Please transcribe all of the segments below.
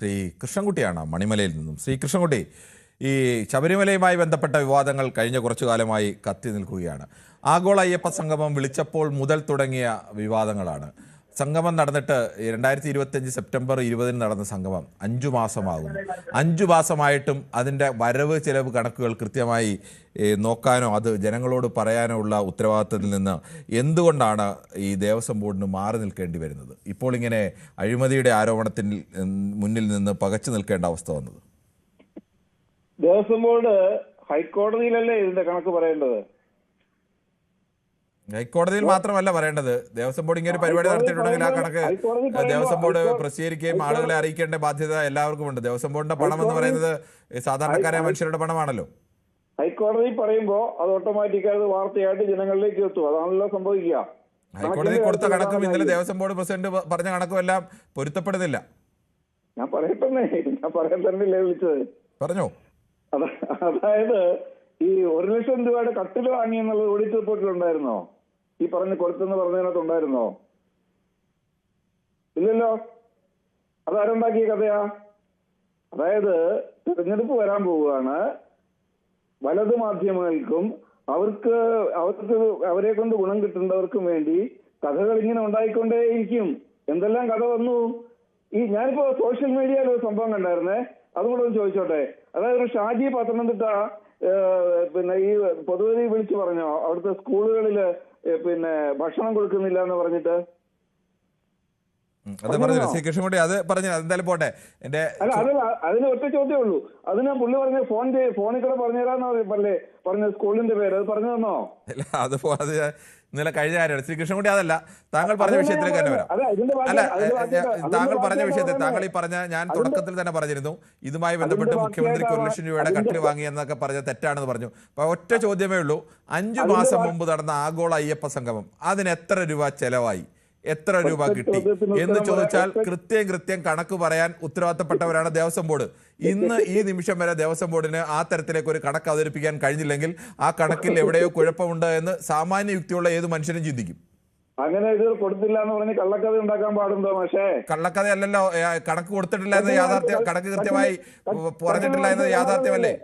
ശ്രീ കൃഷ്ണൻകുട്ടിയാണ് മണിമലയിൽ നിന്നും. ശ്രീ കൃഷ്ണൻകുട്ടി, ഈ ശബരിമലയുമായി ബന്ധപ്പെട്ട വിവാദങ്ങൾ കഴിഞ്ഞ കുറച്ചു കാലമായി കത്തി നിൽക്കുകയാണ്. ആഗോള അയ്യപ്പ സംഗമം വിളിച്ചപ്പോൾ മുതൽ തുടങ്ങിയ വിവാദങ്ങളാണ്. സംഗമം നടന്നിട്ട് 2025 സെപ്റ്റംബർ 20 നടന്ന സംഗമം 5 മാസമാകുന്നു. 5 മാസമായിട്ടും അതിൻ്റെ വരവ് ചെലവ് കണക്കുകൾ കൃത്യമായി നോക്കാനോ അത് ജനങ്ങളോട് പറയാനോ ഉള്ള ഉത്തരവാദിത്തത്തിൽ നിന്ന് എന്തുകൊണ്ടാണ് ഈ ദേവസ്വം ബോർഡിന് മാറി നിൽക്കേണ്ടി വരുന്നത്? ഇപ്പോൾ ഇങ്ങനെ അഴിമതിയുടെ ആരോപണത്തിൽ മുന്നിൽ നിന്ന് പകച്ചു നിൽക്കേണ്ട അവസ്ഥ വന്നത്? ദേവസ്വം ബോർഡ് ഹൈക്കോടതിയിലല്ലേ ഇതിന്റെ കണക്ക് പറയേണ്ടത്? ഹൈക്കോടതിയിൽ മാത്രമല്ല പറയേണ്ടത്. ദേവസ്വം ബോർഡ് ഇങ്ങനെ ഒരു പരിപാടി നടത്തിയിട്ടുണ്ടെങ്കിൽ ആ കണക്ക് ദേവസ്വം ബോർഡ് പ്രസിദ്ധീകരിക്കുകയും ആളുകളെ അറിയിക്കേണ്ട ബാധ്യത എല്ലാവർക്കും ഉണ്ട്. ദേവസ്വം ബോർഡിന്റെ പണം എന്ന് പറയുന്നത് സാധാരണക്കാരായ മനുഷ്യരുടെ പണമാണല്ലോ. ഹൈക്കോടതി പറയുമ്പോൾ അത് ഓട്ടോമാറ്റിക്കായി വാർത്തയായിട്ട് ജനങ്ങളിലേക്ക് എത്തും. അതാണല്ലോ സംഭവിക്കുക. ഹൈക്കോടതി കൊടുത്ത കണക്കും ഇന്നലെ ദേവസ്വം ബോർഡ് പ്രസിഡന്റ് പറഞ്ഞ കണക്കും എല്ലാം പൊരുത്തപ്പെടുന്നില്ല. ഞാൻ പറയാൻ തന്നെയല്ലേ വിളിച്ചത്. പറഞ്ഞോ. അതായത് ഈ 1 ലക്ഷം രൂപയുടെ കട്ടിൽ വാങ്ങി എന്നുള്ളത് ഓഡിറ്റ് റിപ്പോർട്ടിൽ ഉണ്ടായിരുന്നോ? ഈ കൊടുത്തെന്ന് പറഞ്ഞതിനകത്തുണ്ടായിരുന്നോ? ഇല്ലല്ലോ. അതാരുണ്ടാക്കിയ കഥയാ? അതായത് തെരഞ്ഞെടുപ്പ് വരാൻ പോവുകയാണ്. വലതു മാധ്യമങ്ങൾക്കും അവരെ കൊണ്ട് ഗുണം കിട്ടേണ്ടവർക്കും വേണ്ടി കഥകൾ ഇങ്ങനെ ഉണ്ടായിക്കൊണ്ടേയിരിക്കും. എന്തെല്ലാം കഥ വന്നു. ഞാനിപ്പോ സോഷ്യൽ മീഡിയയിൽ ഒരു സംഭവം കണ്ടായിരുന്നേ, അതും കൂടെ ഒന്ന് ചോദിച്ചോട്ടെ. അതായത് ഒരു ഷാജി പത്തനംതിട്ട ഈ പൊതുവഴി വിളിച്ചു പറഞ്ഞോ അവിടുത്തെ സ്കൂളുകളില് ഭക്ഷണം കൊടുക്കുന്നില്ല എന്ന് പറഞ്ഞിട്ട്? അതിന് ഒറ്റ ചോദ്യമേ ഉള്ളൂ. അതിന് പുള്ളി പറഞ്ഞ ഫോണിൽ കൂടെ പറഞ്ഞുതരാന്ന് പറഞ്ഞ സ്കൂളിന്റെ പേര് അത് പറഞ്ഞു തന്നോ? ഇന്നലെ കഴിഞ്ഞ കാര്യമാണ് ശ്രീ കൃഷ്ണൻകുട്ടി. അതല്ല, താങ്കൾ പറഞ്ഞ വിഷയത്തിലേക്ക് തന്നെ വരാം. അല്ല, താങ്കൾ പറഞ്ഞ വിഷയത്തിൽ താങ്കൾ ഈ പറഞ്ഞ ഞാൻ തുടക്കത്തിൽ തന്നെ പറഞ്ഞിരുന്നു, ഇതുമായി ബന്ധപ്പെട്ട് മുഖ്യമന്ത്രിക്ക് 1 ലക്ഷം രൂപയുടെ കട്ടിൽ വാങ്ങി എന്നൊക്കെ പറഞ്ഞ തെറ്റാണെന്ന് പറഞ്ഞു. അപ്പൊ ഒറ്റ ചോദ്യമേ ഉള്ളൂ, 5 മാസം മുമ്പ് നടന്ന ആഗോള അയ്യപ്പ സംഗമം അതിന് എത്ര രൂപ ചെലവായി, എത്ര രൂപ കിട്ടി എന്ന് ചോദിച്ചാൽ കൃത്യം കണക്ക് പറയാൻ ഉത്തരവാദിത്തപ്പെട്ടവരാണ് ദേവസ്വം ബോർഡ്. ഇന്ന് ഈ നിമിഷം വരെ ദേവസ്വം ബോർഡിന് ആ തരത്തിലേക്ക് ഒരു കണക്ക് അവതരിപ്പിക്കാൻ കഴിഞ്ഞില്ലെങ്കിൽ ആ കണക്കിൽ എവിടെയോ കുഴപ്പമുണ്ട് എന്ന് സാമാന്യ യുക്തിയുള്ള ഏത് മനുഷ്യനും ചിന്തിക്കും. അങ്ങനെ ഇത് കൊടുത്തില്ല എന്ന് പറഞ്ഞ് കള്ളക്കഥ ഉണ്ടാക്കാൻ പാടുണ്ടോ? പക്ഷേ കള്ളക്കഥയല്ലല്ലോ, കണക്ക് കൊടുത്തിട്ടില്ല എന്ന് യാഥാർത്ഥ്യം, കണക്ക് കൃത്യമായി പറഞ്ഞിട്ടില്ല എന്നത് യാഥാർത്ഥ്യമല്ലേ?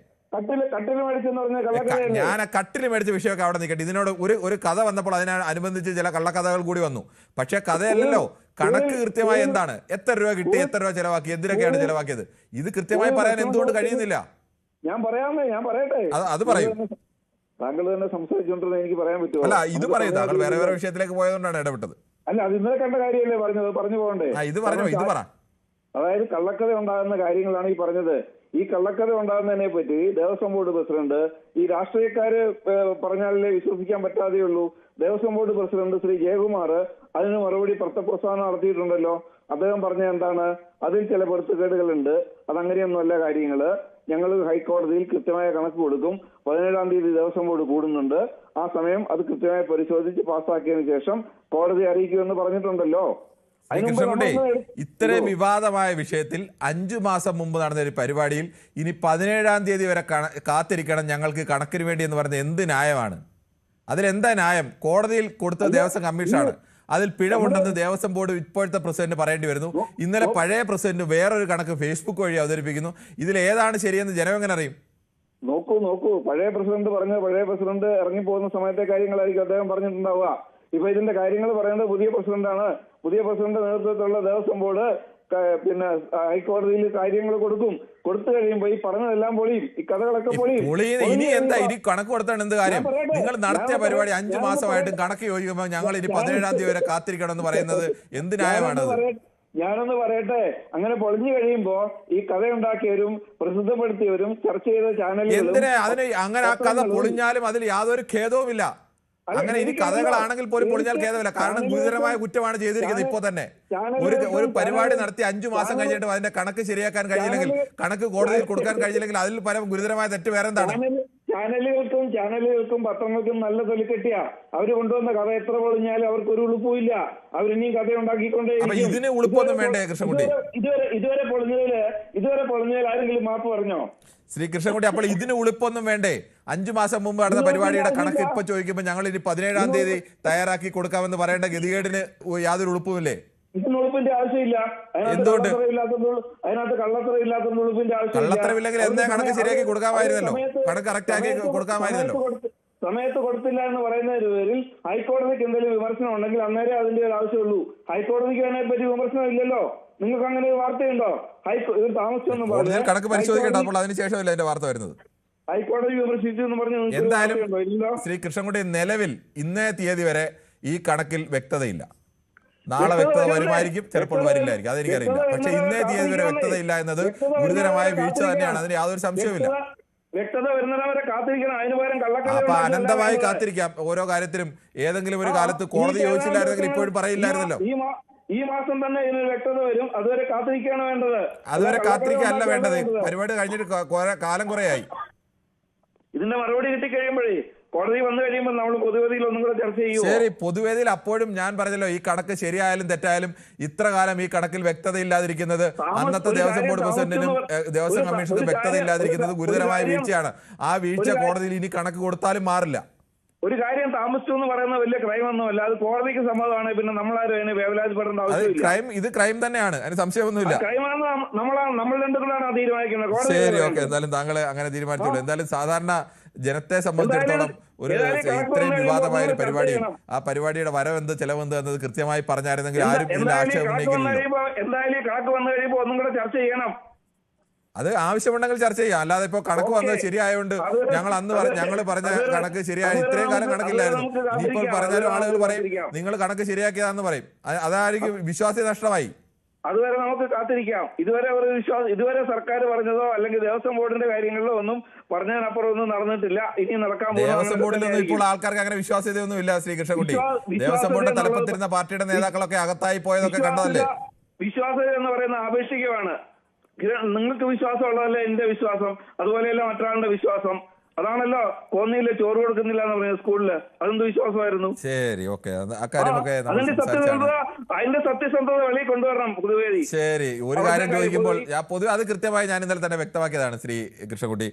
ഞാൻ കട്ടിൽ മേടിച്ച വിഷയമൊക്കെ അവിടെ നിൽക്കട്ടെ. ഇതിനോട് ഒരു കഥ വന്നപ്പോൾ അതിനനുബന്ധിച്ച് ചില കള്ളക്കഥകൾ കൂടി വന്നു. പക്ഷെ കഥയല്ലല്ലോ, കണക്ക് കൃത്യമായി എന്താണ്, എത്ര രൂപ കിട്ടി, എത്ര രൂപ ചെലവാക്കി, എന്തിനൊക്കെയാണ് ചെലവാക്കിയത്, ഇത് കൃത്യമായി പറയാൻ എന്തുകൊണ്ട് കഴിയുന്നില്ല? ഞാൻ പറയട്ടെ. അത് പറയൂ. താങ്കൾ തന്നെ സംസാരിച്ചുകൊണ്ടിരുന്ന എനിക്ക് പറയാൻ പറ്റുമോ? അല്ല, ഇത് പറയൂ. താങ്കൾ വേറെ വിഷയത്തിലേക്ക് പോയതുകൊണ്ടാണ് ഇടപെട്ടത്. അല്ല, അത് ഇന്നലെ കണ്ട കാര്യമല്ലേ പറഞ്ഞു പോകണ്ടേ? ഇത് പറഞ്ഞോ, ഇത് പറ. അതായത് കള്ളക്കഥ ഉണ്ടാകുന്ന കാര്യങ്ങളാണ് ഈ പറഞ്ഞത്. ഈ കള്ളക്കഥ ഉണ്ടാകുന്നതിനെ പറ്റി ദേവസ്വം ബോർഡ് പ്രസിഡന്റ്, ഈ രാഷ്ട്രീയക്കാര് പറഞ്ഞാലേ വിശ്വസിക്കാൻ പറ്റാതെയുള്ളൂ. ദേവസ്വം ബോർഡ് പ്രസിഡന്റ് ശ്രീ ജയകുമാർ അതിന് മറുപടി പ്രസ്താവന നടത്തിയിട്ടുണ്ടല്ലോ. അദ്ദേഹം പറഞ്ഞ എന്താണ്, അതിൽ ചില പൊരുത്തക്കേടുകളുണ്ട്, അതങ്ങനെയൊന്നുമല്ല കാര്യങ്ങള്. ഞങ്ങൾ ഹൈക്കോടതിയിൽ കൃത്യമായ കണക്ക് കൊടുക്കും. 17-ാം തീയതി ദേവസ്വം ബോർഡ് കൂടുന്നുണ്ട്. ആ സമയം അത് കൃത്യമായി പരിശോധിച്ച് പാസ്സാക്കിയതിനു ശേഷം കോടതിയെ അറിയിക്കുമെന്ന് പറഞ്ഞിട്ടുണ്ടല്ലോ. കൃഷ്ണൻകുട്ടി, ഇത്രയും വിവാദമായ വിഷയത്തിൽ 5 മാസം മുമ്പ് നടന്ന ഒരു പരിപാടിയിൽ ഇനി 17-ാം തീയതി വരെ കാത്തിരിക്കണം ഞങ്ങൾക്ക് കണക്കിന് വേണ്ടി എന്ന് പറയുന്നത് എന്ത് ന്യായമാണ്? അതിലെന്താ ന്യായം? കോടതിയിൽ കൊടുത്ത ദേവസ്വം കമ്മീഷനാണ്. അതിൽ പിഴവുണ്ടെന്ന് ദേവസ്വം ബോർഡ് ഇപ്പോഴത്തെ പ്രസിഡന്റ് പറയേണ്ടി വരുന്നു. ഇന്നലെ പഴയ പ്രസിഡന്റ് വേറൊരു കണക്ക് ഫേസ്ബുക്ക് വഴി അവതരിപ്പിക്കുന്നു. ഇതിൽ ഏതാണ് ശരിയെന്ന് ജനം എങ്ങനെ അറിയും? നോക്കൂ, പഴയ പ്രസിഡന്റ് ഇറങ്ങിപ്പോകുന്ന സമയത്തെ കാര്യങ്ങളായിരിക്കും അദ്ദേഹം പറഞ്ഞിട്ടുണ്ടാവുക. ഇപ്പൊ ഇതിന്റെ കാര്യങ്ങൾ പറയേണ്ടത് പുതിയ പ്രസിഡന്റാണ്. പുതിയ പ്രസിഡന്റ് നേതൃത്വത്തിലുള്ള ദേവസ്വം ബോർഡ് ഹൈക്കോടതിയിൽ കാര്യങ്ങൾ കൊടുത്തു കഴിയുമ്പോ ഈ പറഞ്ഞതെല്ലാം പൊളിയും, ഈ കഥകളൊക്കെ പൊളിയും. ഇനി എന്താ, ഇനി കണക്ക് കൊടുത്താണ് എന്ത് കാര്യം? നിങ്ങൾ നടത്തിയ പരിപാടി 5 മാസമായിട്ടും കണക്ക് ചോദിക്കുമ്പോൾ ഞങ്ങൾ ഇനി 17-ാം തീയതി വരെ കാത്തിരിക്കണം എന്ന് പറയുന്നത് എന്ത് ന്യായമാണത്? ഞാനൊന്ന് പറയട്ടെ. അങ്ങനെ പൊളിഞ്ഞു കഴിയുമ്പോ ഈ കഥയുണ്ടാക്കിയവരും പ്രസിദ്ധപ്പെടുത്തിയവരും ചർച്ച ചെയ്ത ചാനലുകളും എന്തിനാ അതിന് അങ്ങനെ ആ കഥ പൊളിഞ്ഞാലും അതിൽ യാതൊരു ഖേദവുമില്ല. അങ്ങനെ ഇനി കഥകളാണെങ്കിൽ പോലും പൊളിഞ്ഞാൽ ഖേദമില്ല. കാരണം ഗുരുതരമായ കുറ്റമാണ് ചെയ്തിരിക്കുന്നത്. ഇപ്പോൾ തന്നെ ഒരു പരിപാടി നടത്തി 5 മാസം കഴിഞ്ഞിട്ട് അതിന്റെ കണക്ക് ശരിയാക്കാൻ കഴിയില്ലെങ്കിൽ, കണക്ക് കോടതിയിൽ കൊടുക്കാൻ കഴിയില്ലെങ്കിൽ അതിൽ പരം ഗുരുതരമായ തെറ്റ് വേറെന്താണ്? ചാനലുകൾക്കും പത്രങ്ങൾക്കും നല്ല തൊലിക്കെട്ടിയ അവര് കൊണ്ടുവന്ന കഥ എത്ര പൊളിഞ്ഞാലും അവർക്ക് ഒരു ഉളുപ്പുമില്ല. അവരിനിയും കഥ ഉണ്ടാക്കിക്കൊണ്ടേ. ഇതിന് ഉളുപ്പൊന്നും വേണ്ടേ കൃഷ്ണൻകുട്ടി? ഇതുവരെ പൊളിഞ്ഞതിൽ ആരെങ്കിലും മാപ്പ് പറഞ്ഞോ? ശ്രീ കൃഷ്ണൻകുട്ടി, അപ്പോൾ ഇതിന് ഉളുപ്പൊന്നും വേണ്ടേ? 5 മാസം മുമ്പ് നടന്ന പരിപാടിയുടെ കണക്ക് ഇപ്പൊ ചോദിക്കുമ്പോൾ ഞങ്ങൾ ഇനി 17-ാം തീയതി തയ്യാറാക്കി കൊടുക്കാമെന്ന് പറയേണ്ട ഗതികേടിന് യാതൊരു ഉളുപ്പുമില്ലേ? ഇത് നുളുപ്പിന്റെ ആവശ്യമില്ല. എന്തുകൊണ്ട്? അതിനകത്ത് കള്ളത്തറയില്ലാത്ത നുളുപ്പിന്റെ ആവശ്യമില്ല. കള്ളത്തരവില്ലെങ്കിൽ എന്നേ കണക്ക് ശരിയാക്കി കൊടുക്കാമായിരുന്നല്ലോ, കണക്ക് കറക്റ്റ് ആക്കി കൊടുക്കാമായിരുന്നല്ലോ. സമയത്ത് കൊടുത്തില്ല എന്ന് പറയുന്നതിന് പേരിൽ ഹൈക്കോടതിക്ക് എന്തെങ്കിലും വിമർശനം ഉണ്ടെങ്കിൽ അന്നേരം അതിന്റെ ഒരു ആവശ്യമുള്ളൂ. ഹൈക്കോടതിക്ക് അതിനെ പറ്റി വിമർശനം ഇല്ലല്ലോ. നിങ്ങൾക്ക് അങ്ങനെ ഒരു വാർത്തയുണ്ടോ? താമസിച്ചൊന്നും കോടതിയിൽ കണക്ക് പരിശോധിക്കട്ടെ, അപ്പോൾ അതിനുശേഷമല്ല അതിന്റെ വാർത്ത വരുന്നത്. ഹൈക്കോടതി വിമർശിച്ചു എന്ന് പറഞ്ഞു. എന്തായാലും ശ്രീ കൃഷ്ണൻകുട്ടി, നിലവിൽ ഇന്നേ തീയതി വരെ ഈ കണക്കിൽ വ്യക്തതയില്ല. നാളെ വ്യക്തത വരുമായിരിക്കും, ചിലപ്പോൾ വരില്ലായിരിക്കും, അതെനിക്കറിയില്ല. പക്ഷെ ഇന്നേ തീയതി വരെ വ്യക്തതയില്ല എന്നത് ഗുരുതരമായ വീഴ്ച തന്നെയാണ്, അതിന് യാതൊരു സംശയവുമില്ല. വ്യക്തത വരുന്നവരെ കാത്തിരിക്കണം. അതിന് പകരം കള്ളക്കഥ അപ്പൊ അനന്തമായി കാത്തിരിക്കാം ഓരോ കാര്യത്തിലും. ഏതെങ്കിലും ഒരു കാലത്ത് കോടതി ചോദിച്ചില്ലായിരുന്നെങ്കിൽ ഇപ്പോഴും പറയില്ലായിരുന്നല്ലോ. ഈ മാസം തന്നെ ഇതിന് വ്യക്തത വരും. അതുവരെ കാത്തിരിക്കുകയാണ് വേണ്ടത്. അതുവരെ കാത്തിരിക്കുകയല്ല വേണ്ടത്. പരിപാടി കഴിഞ്ഞിട്ട് കാലം കുറയായി. ഇതിന്റെ മറുപടി കിട്ടിക്കഴിയുമ്പോഴേ കോടതി വന്നു കഴിയുമ്പോൾ നമ്മൾ പൊതുവേദിയിൽ ഒന്നും കൂടെ ചർച്ച ചെയ്യും. ശരി, പൊതുവേദിയിൽ അപ്പോഴും ഞാൻ പറഞ്ഞല്ലോ, ഈ കണക്ക് ശരിയായാലും തെറ്റായാലും ഇത്ര കാലം ഈ കണക്കിൽ വ്യക്തതയില്ലാതിരിക്കുന്നത്, അന്നത്തെ ദേവസ്വം ബോർഡ് പ്രസിഡന്റിനും ദേവസ്വം കമ്മീഷനും വ്യക്തതയില്ലാതിരിക്കുന്നത് ഗുരുതരമായ വീഴ്ചയാണ്. ആ വീഴ്ച കോടതിയിൽ ഇനി കണക്ക് കൊടുത്താലും മാറില്ല. ഒരു കാര്യം താമസിച്ചു എന്ന് പറയുന്നത് വലിയ ക്രൈം ഒന്നുമല്ല. അത് കോടതിക്ക് സമ്മതമാണ്. പിന്നെ നമ്മളാരും അതിനെ വേവലാതിപ്പെടേണ്ട ആവശ്യമില്ല. ഇത് ക്രൈം തന്നെയാണ്, അതിന് സംശയമൊന്നുമില്ല. ക്രൈമാണെന്ന് നമ്മൾ രണ്ടുപേരാണ് തീരുമാനിക്കുന്നത്. ശരി, ഓക്കെ. എന്തായാലും താങ്കൾ അങ്ങനെ തീരുമാനിച്ചോളൂ. എന്തായാലും സാധാരണ ജനത്തെ സംബന്ധിച്ചിടത്തോളം ഒരു ഇത്രയും വിവാദമായ ഒരു പരിപാടി, ആ പരിപാടിയുടെ വരവെന്ത് ചെലവെന്ത് എന്നത് കൃത്യമായി പറഞ്ഞായിരുന്നെങ്കിൽ ആരും ഇതിൽ ആക്ഷേപം ഉന്നയിക്കില്ലല്ലോ. എന്തായാലും കണക്ക് വന്നു കഴിയുമ്പോൾ ഒന്നും കൂടെ ചർച്ച ചെയ്യണം. അത് ആവശ്യമുണ്ടെങ്കിൽ ചർച്ച ചെയ്യാം. അല്ലാതെ ഇപ്പൊ കണക്ക് വന്നത് ശരിയായതുകൊണ്ട് ഞങ്ങൾ പറഞ്ഞ കണക്ക് ശരിയായ ഇത്രയും കാലം കണക്കില്ലായിരുന്നു, ഇനിയിപ്പോൾ പറഞ്ഞാലും ആളുകൾ പറയും നിങ്ങൾ കണക്ക് ശരിയാക്കിയതാന്ന് പറയും. അതായിരിക്കും വിശ്വാസ്യത നഷ്ടമായി. അതുവരെ നമുക്ക് കാത്തിരിക്കാം. ഇതുവരെ സർക്കാർ പറഞ്ഞതോ അല്ലെങ്കിൽ ദേവസ്വം ബോർഡിന്റെ കാര്യങ്ങളിലോ ഒന്നും പറഞ്ഞതിനപ്പുറം ഒന്നും നടന്നിട്ടില്ല. ഇനി നടക്കാൻ പോകുന്ന ദേവസ്വം ബോർഡിലൊന്നും ഇപ്പോൾ ആൾക്കാർക്ക് അങ്ങനെ വിശ്വാസ്യതയൊന്നും ഇല്ല ശ്രീ കൃഷ്ണൻകുട്ടി. ദേവസ്വം ബോർഡിന്റെ തലപ്പത്തിരുന്ന പാർട്ടിയുടെ നേതാക്കളൊക്കെ അകത്തായി പോയതൊക്കെ കണ്ടതല്ലേ. വിശ്വാസ്യത എന്ന് പറയുന്ന ആപേക്ഷികമാണ്. നിങ്ങൾക്ക് വിശ്വാസമുള്ളതല്ലേ എന്റെ വിശ്വാസം, അതുപോലെയല്ല മറ്റൊരാളുടെ വിശ്വാസം. അതാണല്ലോ കോന്നിയില് ചോറ് കൊടുക്കുന്നില്ല എന്ന് പറയുന്നത് സ്കൂളില്. അതെന്ത് വിശ്വാസമായിരുന്നു? ശരി, ഓക്കെ. അക്കാര്യമൊക്കെ അതിന്റെ സത്യസന്ധത വെളിയിൽ കൊണ്ടുവരണം പൊതുവേദി. ശരി, ഒരു കാര്യം ചോദിക്കുമ്പോൾ പൊതുവെ അത് കൃത്യമായി ഞാൻ ഇന്നലെ തന്നെ വ്യക്തമാക്കിയതാണ് ശ്രീ കൃഷ്ണൻകുട്ടി.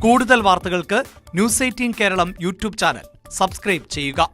കൂടുതൽ വാർത്തകൾക്ക് news 18 Keralam YouTube channel subscribe ചെയ്യുക.